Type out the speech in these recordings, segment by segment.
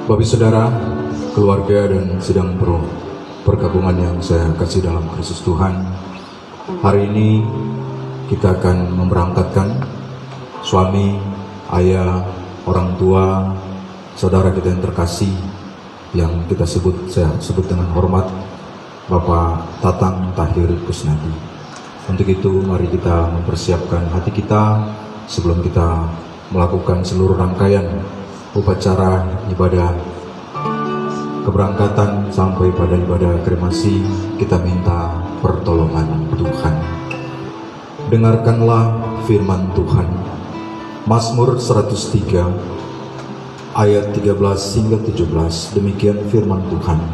Bapak saudara, keluarga dan sidang pergabungan yang saya kasih dalam Kristus Tuhan, hari ini kita akan memberangkatkan suami, ayah, orang tua, saudara kita yang terkasih, yang saya sebut dengan hormat, Bapak Tatang Tahir Kusnadi. Untuk itu mari kita mempersiapkan hati kita sebelum kita melakukan seluruh rangkaian upacara ibadah keberangkatan sampai pada ibadah kremasi. Kita minta pertolongan Tuhan. Dengarkanlah firman Tuhan. Mazmur 103 ayat 13 hingga 17. Demikian firman Tuhan.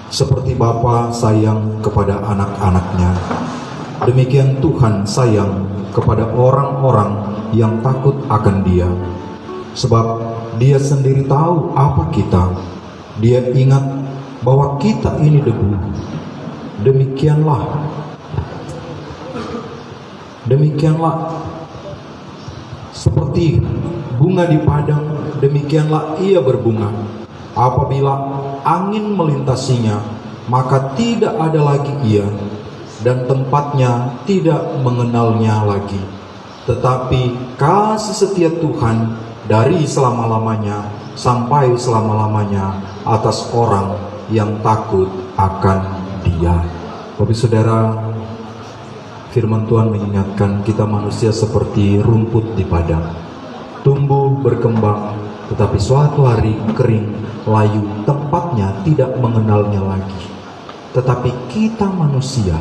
Seperti Bapa sayang kepada anak-anaknya, demikian Tuhan sayang kepada orang-orang yang takut akan Dia. Sebab Dia sendiri tahu apa kita. Dia ingat bahwa kita ini debu. Demikianlah seperti bunga di padang, demikianlah ia berbunga. Apabila angin melintasinya, maka tidak ada lagi ia, dan tempatnya tidak mengenalnya lagi. Tetapi kasih setia Tuhan dari selama-lamanya sampai selama-lamanya atas orang yang takut akan Dia. Bapak saudara, firman Tuhan mengingatkan kita manusia seperti rumput di padang, tumbuh berkembang, tetapi suatu hari kering, layu, tempatnya tidak mengenalnya lagi. Tetapi kita manusia,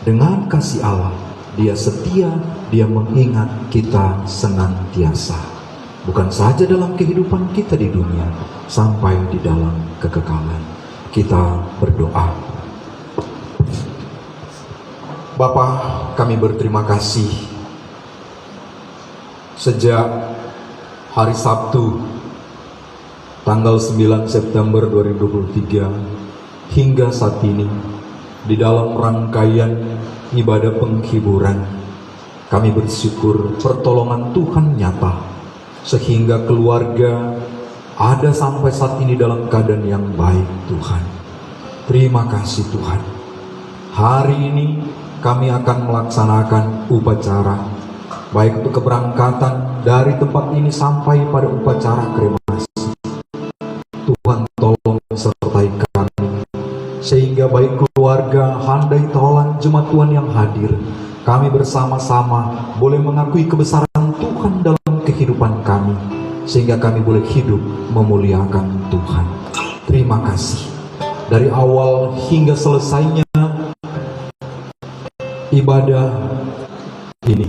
dengan kasih Allah, Dia setia, Dia mengingat kita senantiasa. Bukan saja dalam kehidupan kita di dunia, sampai di dalam kekekalan. Kita berdoa. Bapa, kami berterima kasih. Sejak hari Sabtu, tanggal 9 September 2023, hingga saat ini, di dalam rangkaian ibadah penghiburan, kami bersyukur pertolongan Tuhan nyata, sehingga keluarga ada sampai saat ini dalam keadaan yang baik. Tuhan, terima kasih Tuhan. Hari ini kami akan melaksanakan upacara, baik untuk keberangkatan dari tempat ini sampai pada upacara kremasi. Tuhan tolong sertai kami, sehingga baik keluarga, handai tolan, jemaat Tuhan yang hadir, kami bersama-sama boleh mengakui kebesaran Tuhan dalam kehidupan kami, sehingga kami boleh hidup memuliakan Tuhan. Terima kasih. Dari awal hingga selesainya ibadah ini,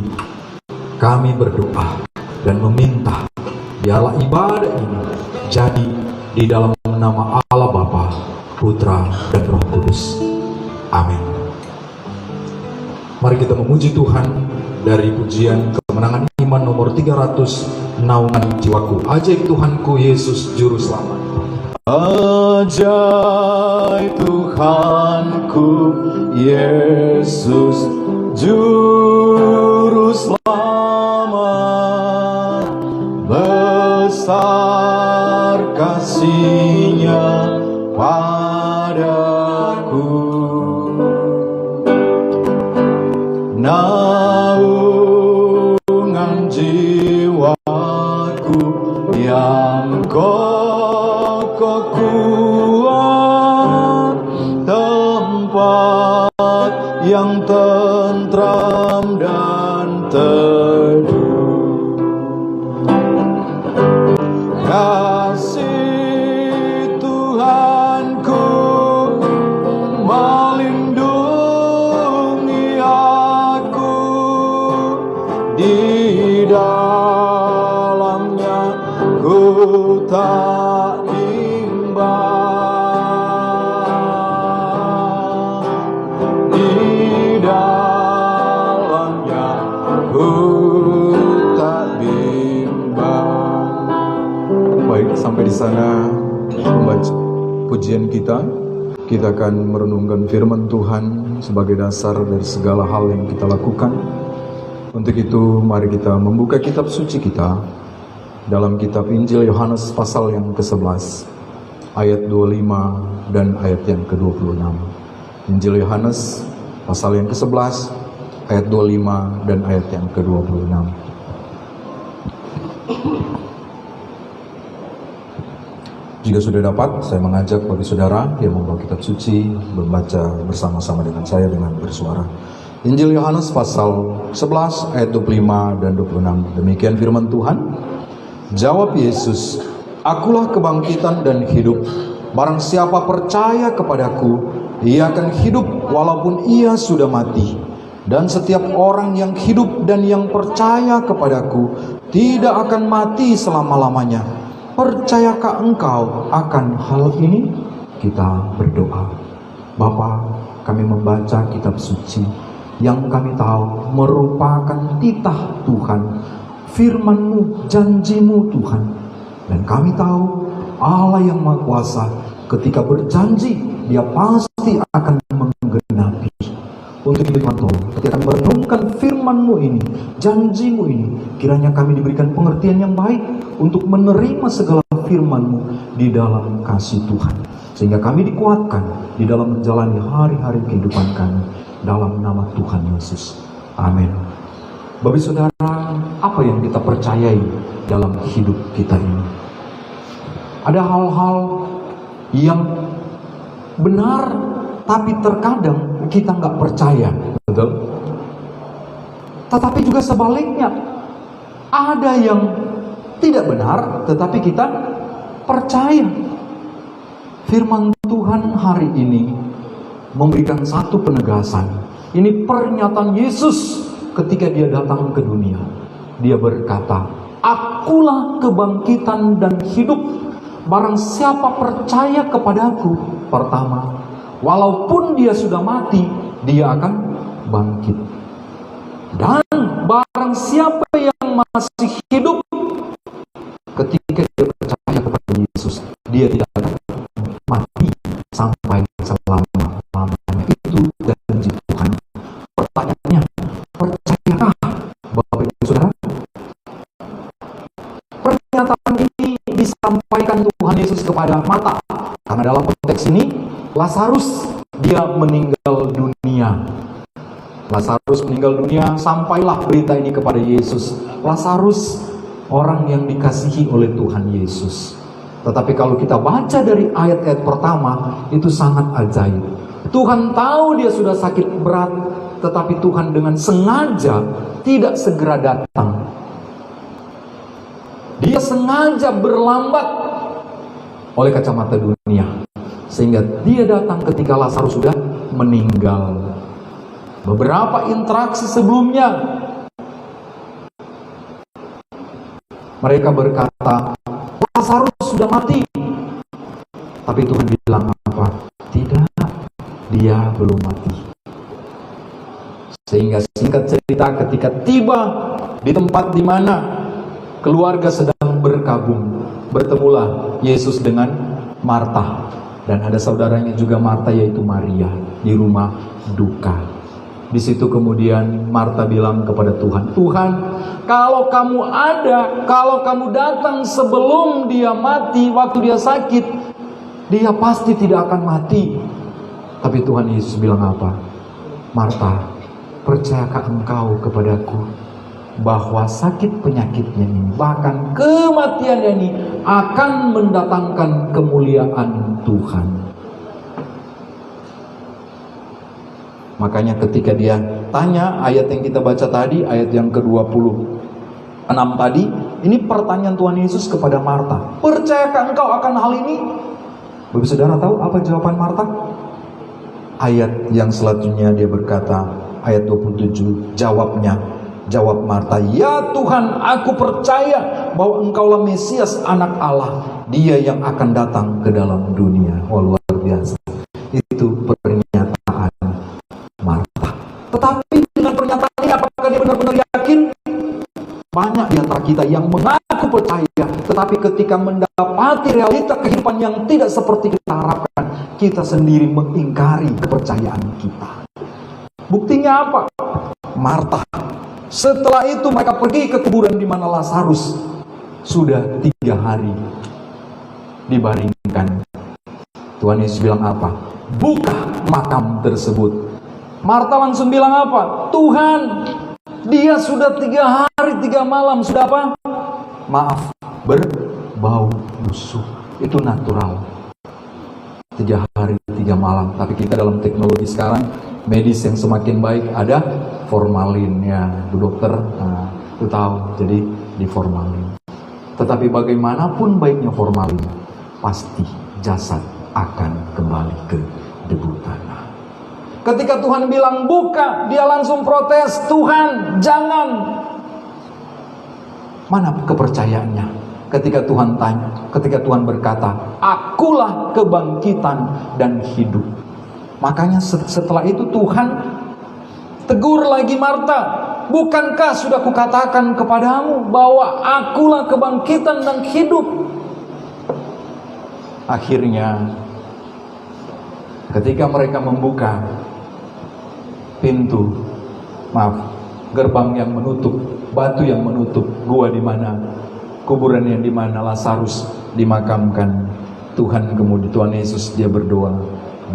kami berdoa dan meminta, biarlah ibadah ini jadi di dalam nama Allah Bapa, Putra, dan Roh Kudus. Amin. Mari kita memuji Tuhan dari pujian kemenangan iman nomor 300, Naungan Jiwaku. Ajaib Tuhanku Yesus Juru Selamat. Ajaib Tuhanku Yesus Juru Selamat, besar kasih-Nya padaku. Naungan jiwaku yang kokoh kuat, tempat yang tentram dan teduh. Kasih Tuhanku melindungi aku, di dalamnya ku tak bimbang, di dalamnya ku tak bimbang. Baik, sampai di sana membaca pujian kita akan merenungkan firman Tuhan sebagai dasar dari segala hal yang kita lakukan. Untuk itu mari kita membuka kitab suci kita dalam kitab Injil Yohanes pasal yang ke-11 ayat 25 dan ayat yang ke-26. Injil Yohanes pasal yang ke-11 ayat 25 dan ayat yang ke-26. Jika sudah dapat, saya mengajak bagi saudara yang membawa kitab suci membaca bersama-sama dengan saya dengan bersuara. Injil Yohanes pasal 11 ayat 25 dan 26. Demikian firman Tuhan. Jawab Yesus, "Akulah kebangkitan dan hidup. Barang siapa percaya kepadaku, ia akan hidup walaupun ia sudah mati. Dan setiap orang yang hidup dan yang percaya kepadaku tidak akan mati selama-lamanya. Percayakah engkau akan hal ini?" Kita berdoa. Bapa, kami membaca kitab suci yang kami tahu merupakan titah Tuhan, firman-Mu, janji-Mu Tuhan. Dan kami tahu Allah yang Maha Kuasa ketika berjanji, Dia pasti akan menggenapi. Untuk itu Tuhan tolong, ketika kami merenungkan firman-Mu ini, janji-Mu ini, kiranya kami diberikan pengertian yang baik untuk menerima segala firman-Mu di dalam kasih Tuhan. Sehingga kami dikuatkan di dalam menjalani hari-hari kehidupan kami dalam nama Tuhan Yesus. Amin. Bapak saudara, apa yang kita percayai dalam hidup kita ini? Ada hal-hal yang benar, tapi terkadang kita nggak percaya, betul? Tetapi juga sebaliknya, ada yang tidak benar, tetapi kita percaya. Firman Tuhan hari ini memberikan satu penegasan. Ini pernyataan Yesus ketika Dia datang ke dunia. Dia berkata, "Akulah kebangkitan dan hidup. Barang siapa percaya kepadaku, pertama, walaupun dia sudah mati, dia akan bangkit. Dan barang siapa yang masih hidup, ketika dia percaya kepada Yesus, dia tidak akan mati sampai selama-lamanya." Itu janji Tuhan. Pertanyaannya, percayakah Bapak Ibu Saudara? Pernyataan ini disampaikan Tuhan Yesus kepada Marta, karena dalam konteks ini Lazarus dia meninggal dunia. Lazarus meninggal dunia, sampailah berita ini kepada Yesus. Lazarus orang yang dikasihi oleh Tuhan Yesus. Tetapi kalau kita baca dari ayat-ayat pertama, itu sangat ajaib. Tuhan tahu dia sudah sakit berat, tetapi Tuhan dengan sengaja tidak segera datang. Dia sengaja berlambat oleh kacamata dunia, sehingga dia datang ketika Lazarus sudah meninggal. Beberapa interaksi sebelumnya, mereka berkata, "Lazarus sudah mati." Tapi Tuhan bilang apa? Tidak, dia belum mati. Sehingga singkat cerita, ketika tiba di tempat di mana keluarga sedang berkabung, bertemulah Yesus dengan Marta. Dan ada saudaranya juga Marta, yaitu Maria, di rumah duka. Di situ kemudian Marta bilang kepada Tuhan, "Tuhan, kalau kamu ada, kalau kamu datang sebelum dia mati, waktu dia sakit, dia pasti tidak akan mati." Tapi Tuhan Yesus bilang apa? "Marta, percayakah engkau kepadaku bahwa sakit penyakitnya ini, bahkan kematiannya ini akan mendatangkan kemuliaan Tuhan?" Makanya ketika dia tanya, ayat yang kita baca tadi, ayat yang ke-26 tadi, ini pertanyaan Tuhan Yesus kepada Marta. "Percayakah engkau akan hal ini?" Bapak saudara tahu apa jawaban Marta? Ayat yang selanjutnya dia berkata, ayat 27, jawab Marta, "Ya Tuhan, aku percaya bahwa engkaulah Mesias, anak Allah, dia yang akan datang ke dalam dunia." Oh, luar biasa. Itu pernyataan Marta. Tetapi dengan pernyataan ini, apakah dia benar-benar yakin? Banyak di antara kita yang mengaku percaya, tetapi ketika mendapati realita kehidupan yang tidak seperti kita harapkan, kita sendiri mengingkari kepercayaan kita. Buktinya apa? Marta. Setelah itu mereka pergi ke kuburan di mana Lazarus sudah 3 hari dibaringkan. Tuhan Yesus bilang apa? Buka makam tersebut. Marta langsung bilang apa? Tuhan, dia sudah 3 hari 3 malam, sudah apa? Maaf, berbau busuk. Itu natural. 3 hari 3 malam. Tapi kita dalam teknologi sekarang, medis yang semakin baik, ada formalin ya, Bu dokter, itu tahu, jadi di formalin. Tetapi bagaimanapun baiknya formalin, pasti jasad akan kembali ke debu tanah. Ketika Tuhan bilang buka, dia langsung protes, Tuhan jangan. Mana kepercayaannya? Ketika Tuhan tanya, ketika Tuhan berkata, akulah kebangkitan dan hidup. Makanya setelah itu Tuhan tegur lagi Marta, bukankah sudah kukatakan kepadamu bahwa akulah kebangkitan dan hidup? Akhirnya ketika mereka membuka pintu, gerbang yang menutup, batu yang menutup gua di mana, kuburan yang di mana Lazarus dimakamkan, Tuhan Yesus dia berdoa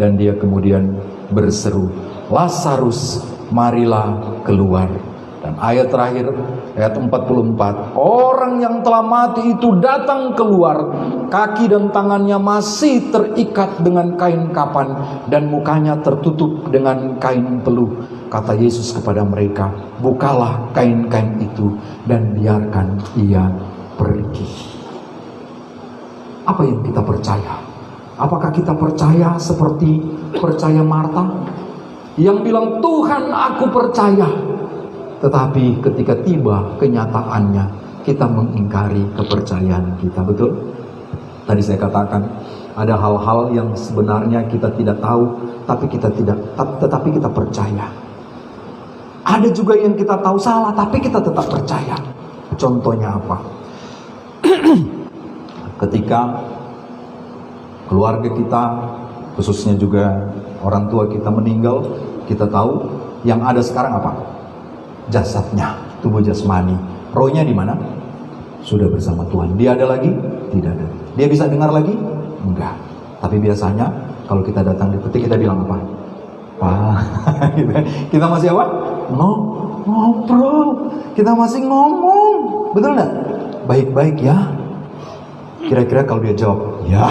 dan dia kemudian berseru, Lazarus marilah keluar. Dan ayat terakhir, ayat 44, orang yang telah mati itu datang keluar, kaki dan tangannya masih terikat dengan kain kapan, dan mukanya tertutup dengan kain peluh. Kata Yesus kepada mereka, bukalah kain-kain itu dan biarkan ia pergi. Apa yang kita percaya? Apakah kita percaya seperti percaya Marta yang bilang, Tuhan aku percaya, tetapi ketika tiba kenyataannya kita mengingkari kepercayaan kita? Betul? Tadi saya katakan ada hal-hal yang sebenarnya kita tidak tahu, tetapi kita percaya. Ada juga yang kita tahu salah, tapi kita tetap percaya. Contohnya apa? Ketika keluarga kita, khususnya juga orang tua kita meninggal, kita tahu yang ada sekarang apa? Jasadnya, tubuh jasmani. Rohnya di mana? Sudah bersama Tuhan. Dia ada lagi? Tidak ada. Dia bisa dengar lagi? Enggak. Tapi biasanya kalau kita datang di peti, kita bilang apa? Pak, kita masih apa? Ngobrol. Kita masih ngomong. Betul nggak? Baik-baik ya. Kira-kira kalau dia jawab, ya.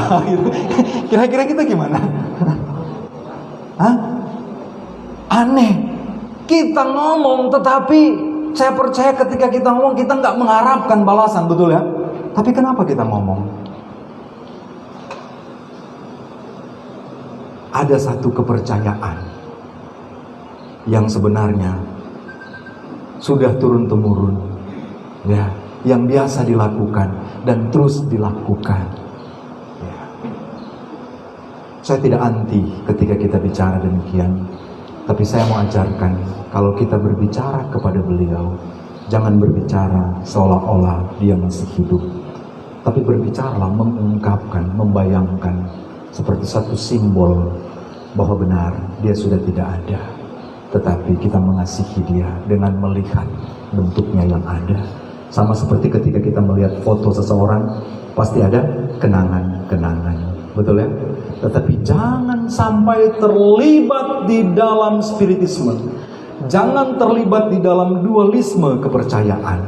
Kira-kira kita gimana? Hah? Aneh. Kita ngomong, tetapi saya percaya ketika kita ngomong, kita nggak mengharapkan balasan, betul ya? Tapi kenapa kita ngomong? Ada satu kepercayaan yang sebenarnya sudah turun-temurun, ya, yang biasa dilakukan dan terus dilakukan. Ya. Saya tidak anti ketika kita bicara demikian. Tapi saya mau ajarkan, kalau kita berbicara kepada beliau, jangan berbicara seolah-olah dia masih hidup. Tapi berbicaralah mengungkapkan, membayangkan seperti satu simbol bahwa benar dia sudah tidak ada. Tetapi kita mengasihi dia dengan melihat bentuknya yang ada. Sama seperti ketika kita melihat foto seseorang, pasti ada kenangan-kenangan. Betul ya? Tetapi jangan sampai terlibat di dalam spiritisme. Jangan terlibat di dalam dualisme kepercayaan.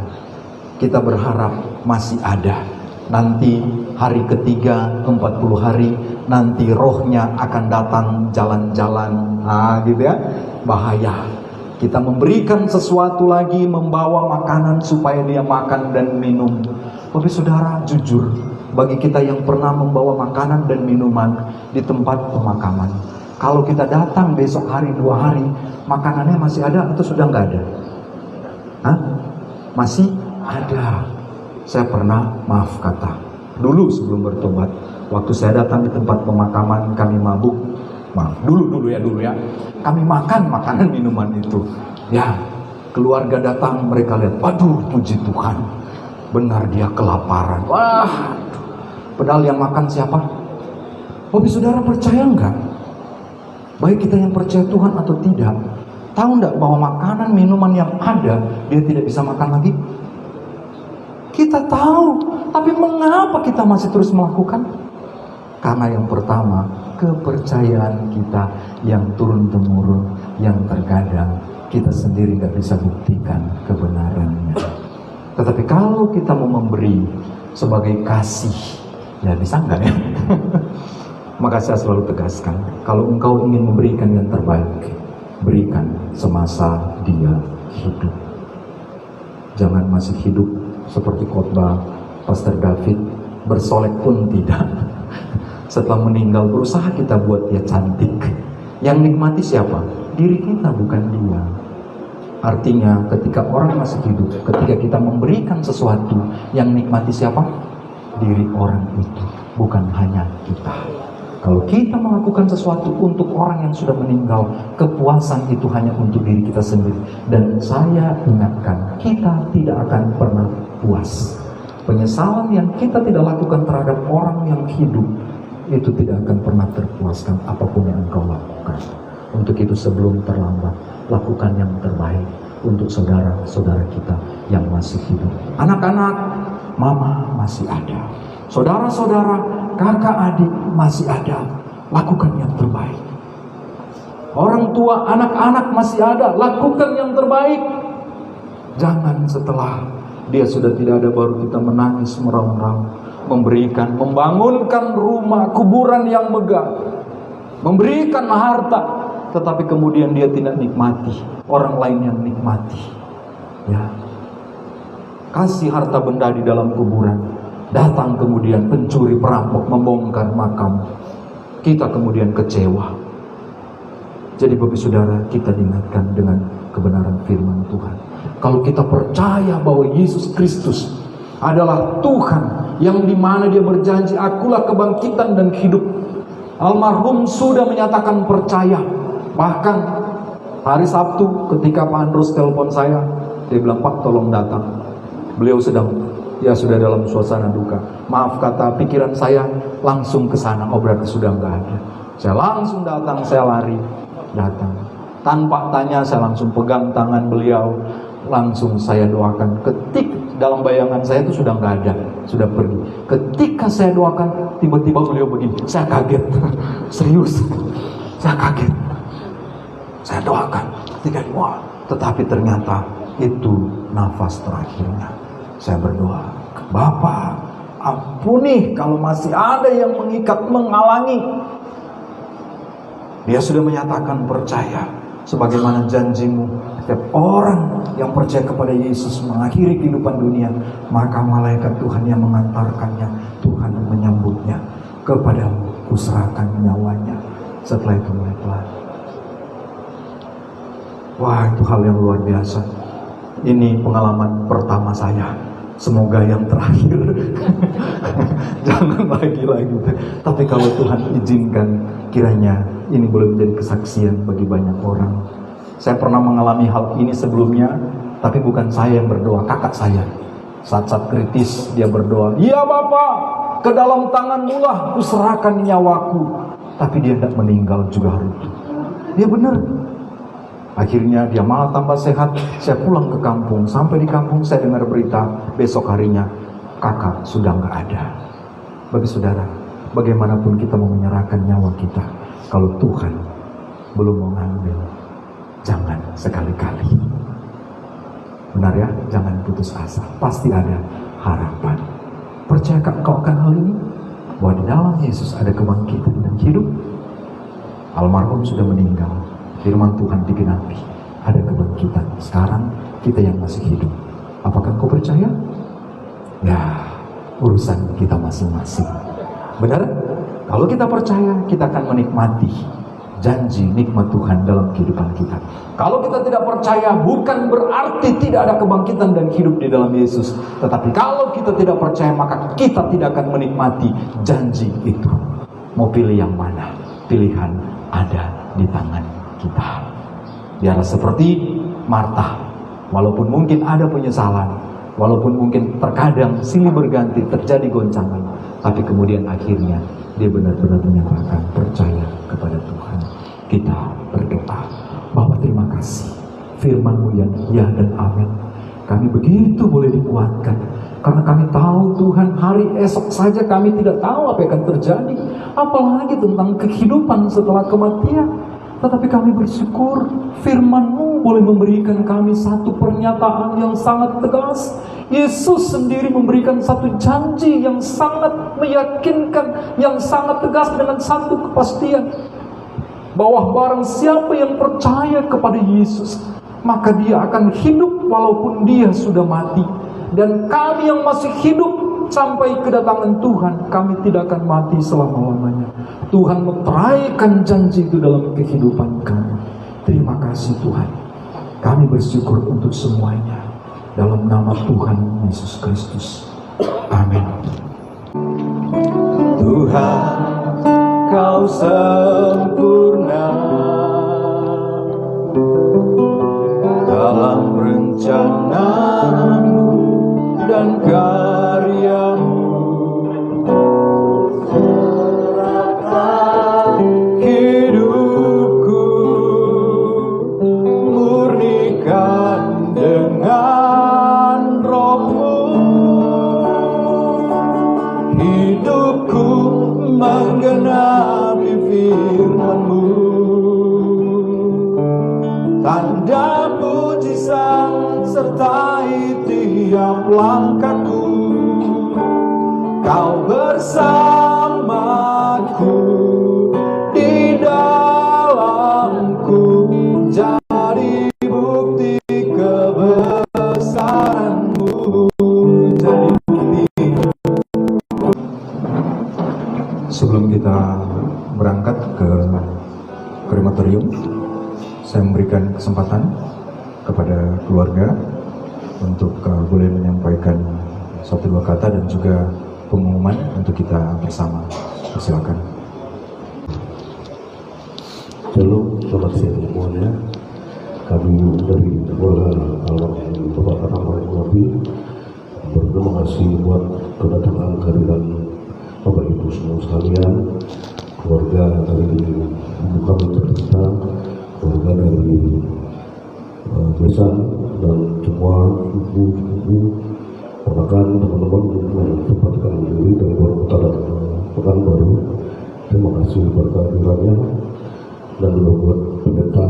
Kita berharap masih ada. Nanti hari ketiga 40 hari, nanti rohnya akan datang jalan-jalan. Gitu ya. Bahaya. Kita memberikan sesuatu lagi, membawa makanan supaya dia makan dan minum. Tapi saudara, jujur, bagi kita yang pernah membawa makanan dan minuman di tempat pemakaman, kalau kita datang besok hari 2 hari, makanannya masih ada atau sudah nggak ada? Hah? Masih ada. Saya pernah, maaf kata, dulu sebelum bertobat, waktu saya datang di tempat pemakaman, kami mabuk. Maaf, dulu ya, kami makan makanan minuman itu. Ya, keluarga datang, mereka lihat, waduh, puji Tuhan, benar dia kelaparan. Wah, padahal yang makan siapa? Tapi saudara percaya enggak? Baik kita yang percaya Tuhan atau tidak, tahu enggak bahwa makanan minuman yang ada, dia tidak bisa makan lagi? Kita tahu, tapi mengapa kita masih terus melakukan? Karena yang pertama, kepercayaan kita yang turun-temurun, yang terkadang kita sendiri gak bisa buktikan kebenarannya. Tetapi kalau kita mau memberi sebagai kasih, ya bisa enggak ya? Maka saya selalu tegaskan, kalau engkau ingin memberikan yang terbaik, berikan semasa dia hidup. Jangan masih hidup seperti khotbah Pastor David, bersolek pun tidak. Setelah meninggal berusaha kita buat dia cantik. Yang nikmati siapa? Diri kita, bukan dia. Artinya ketika orang masih hidup, ketika kita memberikan sesuatu, yang nikmati siapa? Diri orang itu, bukan hanya kita. Kalau kita melakukan sesuatu untuk orang yang sudah meninggal, kepuasan itu hanya untuk diri kita sendiri. Dan saya ingatkan, kita tidak akan pernah puas. Penyesalan yang kita tidak lakukan terhadap orang yang hidup, itu tidak akan pernah terpuaskan apapun yang engkau lakukan. Untuk itu sebelum terlambat, lakukan yang terbaik untuk saudara-saudara kita yang masih hidup. Anak-anak, mama masih ada. Saudara-saudara, kakak adik masih ada. Lakukan yang terbaik. Orang tua, anak-anak masih ada. Lakukan yang terbaik. Jangan setelah dia sudah tidak ada baru kita menangis meraung-raung. Memberikan, membangunkan rumah, kuburan yang megah. Memberikan harta, tetapi kemudian dia tidak nikmati. Orang lain yang nikmati. Ya. Kasih harta benda di dalam kuburan. Datang kemudian pencuri, perampok membongkar makam. Kita kemudian kecewa. Jadi Bapak Saudara, kita diingatkan dengan kebenaran firman Tuhan. Kalau kita percaya bahwa Yesus Kristus adalah Tuhan, yang dimana dia berjanji, akulah kebangkitan dan hidup. Almarhum sudah menyatakan percaya. Bahkan hari Sabtu ketika Pak Andrus telepon saya, dia bilang, Pak tolong datang. Beliau sudah dalam suasana duka. Maaf kata pikiran saya langsung ke sana. Oh berarti sudah nggak ada. Saya langsung datang, saya lari datang. Tanpa tanya saya langsung pegang tangan beliau, langsung saya doakan. Dalam bayangan saya itu sudah nggak ada, sudah pergi. Ketika saya doakan, tiba-tiba beliau begini. Saya kaget, serius. Saya kaget. Saya doakan, tetapi ternyata itu nafas terakhirnya. Saya berdoa, Bapa, ampuni kalau masih ada yang mengikat, menghalangi. Dia sudah menyatakan percaya, sebagaimana janjimu. Setiap orang yang percaya kepada Yesus mengakhiri kehidupan dunia, maka malaikat Tuhan yang mengantarkannya, Tuhan menyambutnya kepadamu, kuserahkan nyawanya. Setelah itu mulai pelan. Wah, itu hal yang luar biasa. Ini pengalaman pertama saya. Semoga yang terakhir. Jangan lagi. Tapi kalau Tuhan izinkan, kiranya ini boleh menjadi kesaksian bagi banyak orang. Saya pernah mengalami hal ini sebelumnya, tapi bukan saya yang berdoa, kakak saya. Saat-saat kritis dia berdoa, "Ya Bapak, ke dalam tangan-Mu lah kuserahkan nyawaku." Tapi dia tidak meninggal juga hari itu. Dia benar. Akhirnya dia malah tambah sehat. Saya pulang ke kampung. Sampai di kampung saya dengar berita, besok harinya kakak sudah nggak ada. Bagi saudara, bagaimanapun kita mau menyerahkan nyawa kita, kalau Tuhan belum mengambil, jangan sekali-kali. Benar ya, jangan putus asa. Pasti ada harapan. Percayakah engkau akan hal ini? Bahwa di dalam Yesus ada kebangkitan dan hidup. Almarhum sudah meninggal, firman Tuhan digenapi, ada kebangkitan. Sekarang kita yang masih hidup, apakah kau percaya? Ya, urusan kita masing-masing. Benar? Kalau kita percaya, kita akan menikmati janji nikmat Tuhan dalam kehidupan kita. Kalau kita tidak percaya, bukan berarti tidak ada kebangkitan dan hidup di dalam Yesus. Tetapi kalau kita tidak percaya, maka kita tidak akan menikmati janji itu. Mau pilih yang mana? Pilihan ada di tangan kita. Biarlah seperti Marta, walaupun mungkin ada penyesalan, walaupun mungkin terkadang silih berganti, terjadi goncangan, tapi kemudian akhirnya dia benar-benar menyatakan percaya kepada Tuhan. Kita berdoa, Bapa terima kasih, firman-Mu yang ya dan amin. Kami begitu boleh dikuatkan. Karena kami tahu Tuhan, hari esok saja kami tidak tahu apa yang akan terjadi, apalagi tentang kehidupan setelah kematian. Tetapi kami bersyukur firman-Mu boleh memberikan kami satu pernyataan yang sangat tegas. Yesus sendiri memberikan satu janji yang sangat meyakinkan, yang sangat tegas dengan satu kepastian, bahwa barang siapa yang percaya kepada Yesus, maka dia akan hidup walaupun dia sudah mati. Dan kami yang masih hidup sampai kedatangan Tuhan, kami tidak akan mati selama-lamanya. Tuhan meteraikan janji itu dalam kehidupan kami. Terima kasih Tuhan. Kami bersyukur untuk semuanya. Dalam nama Tuhan Yesus Kristus. Amin. Tuhan, Kau sempurna dalam rencana-Mu dan karya-Mu. Hidupku murnikan dengan Roh-Mu. Hidupku menggenapi firman-Mu. Tanda mujizat sertai tiap langkahku. Kau bersamaku, di dalamku, jadi bukti kebesaran-Mu. Jadi bukti. Sebelum kita berangkat ke krematorium, saya memberikan kesempatan kepada keluarga untuk boleh menyampaikan satu dua kata dan juga pengumuman untuk kita bersama. Silakan. Shalom, selamat siang semuanya. Kami dari keluarga almarhum Bapak Rahmawati berterima kasih buat kedatangan kehadiran Bapak Ibu semua sekalian, keluarga dari ibu kami tercinta, keluarga dari desa dan semua ibu-ibu, bahkan teman-teman yang tempatkan diri dari luar kota dan Pekanbaru. Terima kasih buat kehadirannya dan juga buat pendeta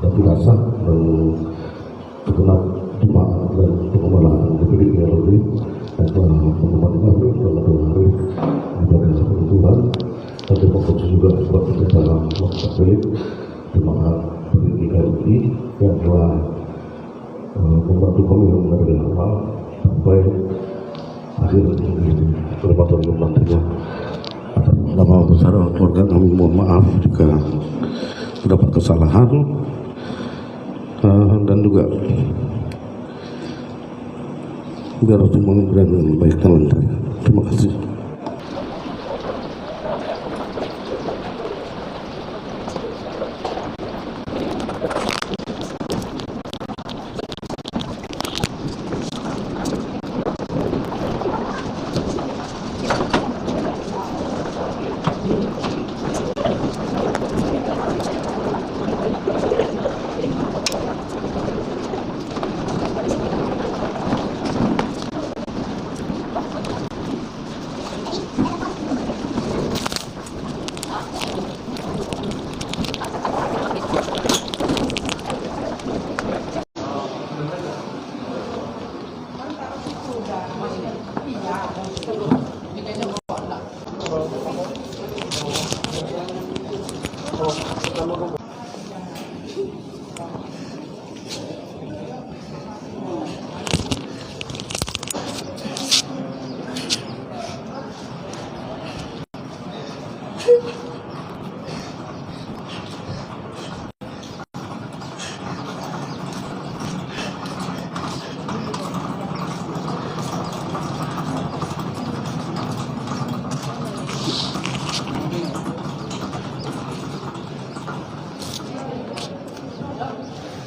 dan dirasa dan segenap jemaat dan pengembalaan DPD GLB dan teman-teman kami dalam 2 hari ibadah seperti Tuhan. Dan terima kasih juga buat pendeta Bapak Felix jemaat PDI GLB yang telah membantu kami dari awal sampai akhir krematorium nantinya. Nama besar keluarga kami mohon maaf jika terdapat kesalahan dan juga biar semua dengan baik dan lancar. Terima kasih.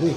Nih.